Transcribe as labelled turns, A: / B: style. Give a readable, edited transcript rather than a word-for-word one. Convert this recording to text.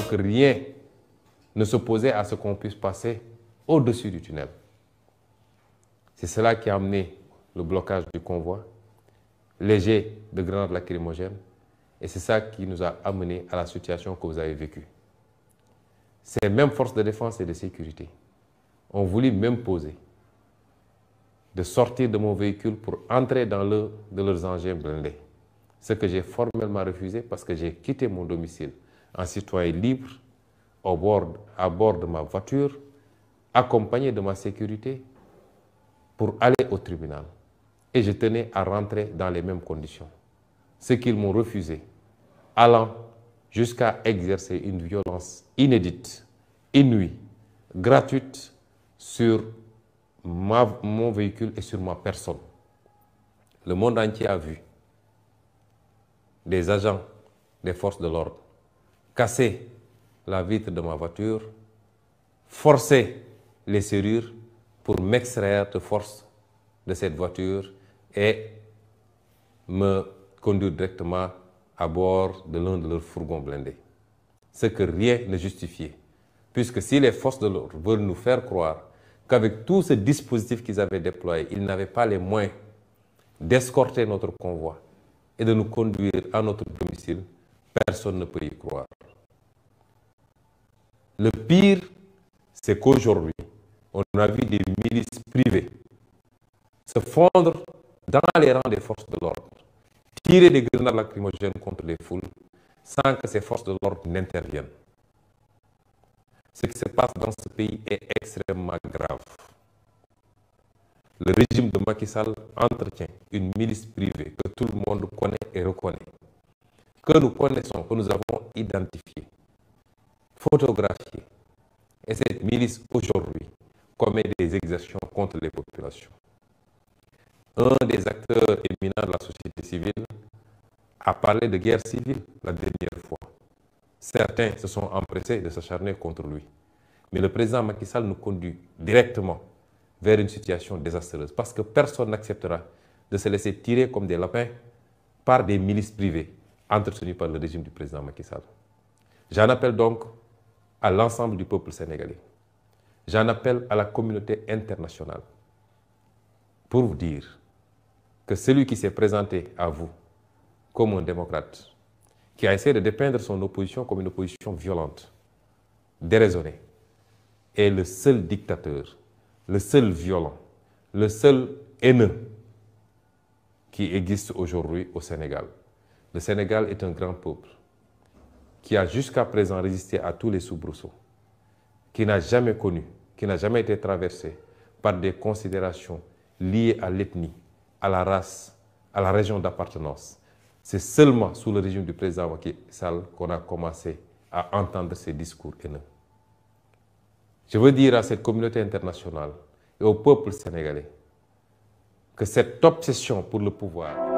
A: alors que rien ne s'opposait à ce qu'on puisse passer au-dessus du tunnel. C'est cela qui a amené le blocage du convoi, léger de grenades lacrymogènes, et c'est ça qui nous a amené à la situation que vous avez vécue. Ces mêmes forces de défense et de sécurité ont voulu m'imposer de sortir de mon véhicule pour entrer dans l'un de leurs engins blindés. Ce que j'ai formellement refusé parce que j'ai quitté mon domicile en citoyen libre à bord de ma voiture, accompagné de ma sécurité pour aller au tribunal. Et je tenais à rentrer dans les mêmes conditions. Ce qu'ils m'ont refusé, allant jusqu'à exercer une violence inédite, inouïe, gratuite sur mon véhicule et sur ma personne. Le monde entier a vu des agents des forces de l'ordre casser la vitre de ma voiture, forcer les serrures pour m'extraire de force de cette voiture et me conduire directement à bord de l'un de leurs fourgons blindés. Ce que rien ne justifiait. Puisque si les forces de l'ordre veulent nous faire croire qu'avec tout ce dispositif qu'ils avaient déployé, ils n'avaient pas les moyens d'escorter notre convoi et de nous conduire à notre domicile, personne ne peut y croire. Le pire, c'est qu'aujourd'hui, on a vu des milices privées se fondre dans les rangs des forces de l'ordre, tirer des grenades lacrymogènes contre les foules sans que ces forces de l'ordre n'interviennent. Ce qui se passe dans ce pays est extrêmement grave. Le régime de Macky Sall entretient une milice privée que tout le monde connaît et reconnaît, que nous connaissons, que nous avons identifiée, photographiée. Et cette milice, aujourd'hui, commet des exactions contre les populations. Un des acteurs éminents de la société civile a parlé de guerre civile la dernière fois. Certains se sont empressés de s'acharner contre lui. Mais le président Macky Sall nous conduit directement vers une situation désastreuse parce que personne n'acceptera de se laisser tirer comme des lapins par des milices privées entretenues par le régime du président Macky Sall. J'en appelle donc à l'ensemble du peuple sénégalais. J'en appelle à la communauté internationale pour vous dire que celui qui s'est présenté à vous comme un démocrate, qui a essayé de dépeindre son opposition comme une opposition violente, déraisonnée, est le seul dictateur, le seul violent, le seul haineux qui existe aujourd'hui au Sénégal. Le Sénégal est un grand peuple qui a jusqu'à présent résisté à tous les soubresauts, qui n'a jamais connu, qui n'a jamais été traversé par des considérations liées à l'ethnie, à la race, à la région d'appartenance. C'est seulement sous le régime du président Macky Sall qu'on a commencé à entendre ces discours haineux. Je veux dire à cette communauté internationale et au peuple sénégalais que cette obsession pour le pouvoir